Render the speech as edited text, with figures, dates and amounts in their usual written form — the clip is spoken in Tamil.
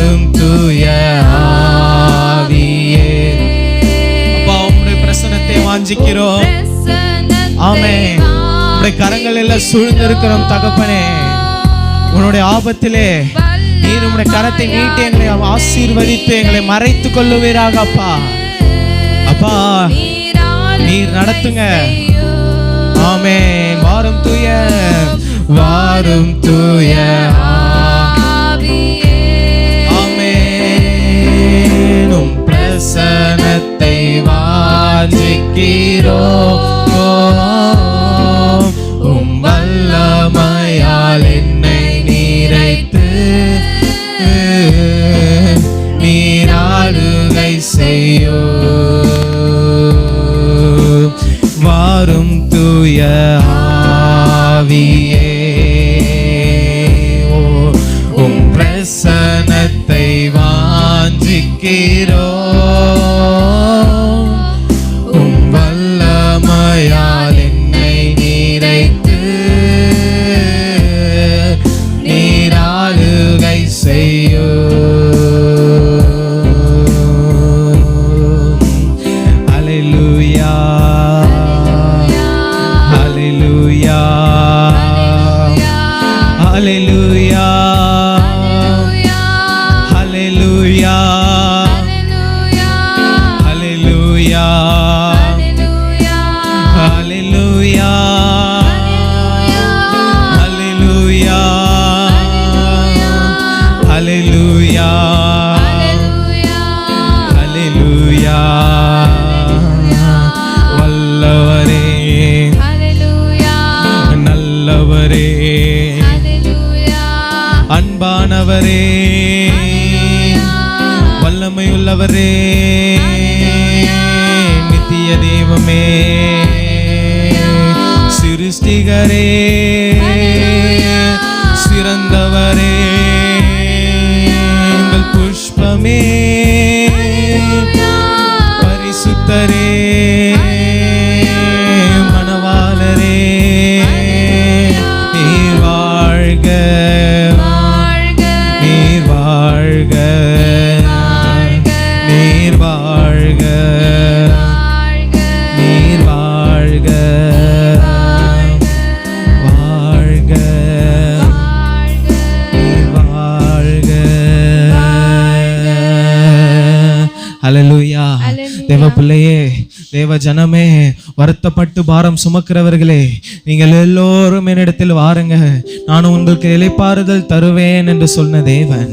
வாரும் தூய ஆவியே. அப்பா உம்முடைய பிரசன்னத்தை வாஞ்சிக்கிறோம். ஆமென். உம்முடைய கரங்கள் எல்லாம் சூழ்ந்து இருக்கிறோம் தகப்பனே. உன்னுடைய ஆபத்திலே நீர் உம்முடைய கரத்தை நீட்டி எங்களை ஆசீர்வதித்து எங்களை மறைத்துக் கொள்ளுவீராக அப்பா. அப்பா நீர் நடத்துங்க. ஆமென். வாரும் தூய ஆவியே. ஆமென். உம் பிரசன்னத்தை வாஞ்சிக்கிறோம். உம் வல்லமையால் என்னை நீரைத்து நீராளுகை செய்யும். வாரும் தூய ஆவியே. உம் பிரசன்னத்தை வாஞ்சிக்கிறோம். உம் வல்லமையால் என்னை நீரைத்து நீராளுகை செய்யும். ஹல்லேலூயா ஹல்லேலூயா ஹல்லேலூயா ஹல்லேலூயா ஹல்லேலூயா ஹல்லேலூயா ஹல்லேலூயா ஹல்லேலூயா ஹல்லேலூயா. வல்லவரே நல்லவரே அன்பானவரே வல்லமையுள்ளவரே நித்திய தெய்வமே சிருஷ்டிகரே சிறந்தவரே எங்கள் புஷ்பமே பரிசுத்தரே மணவாளரே நீர் வாழ்க நீர் வாழ்க நீர் வாழ்க நீர் வாழ்க வாழ்க நீர் வாழ்க. ஹல்லேலூயா. தேவ பிள்ளையே தேவ ஜனமே வருத்தப்பட்டு பாரம் சுமக்கிறவர்களே நீங்கள் எல்லோரும் என்னிடத்தில் வாருங்க நான் உங்களுக்கு இளைப்பாறுதல் தருவேன் என்று சொன்ன தேவன்.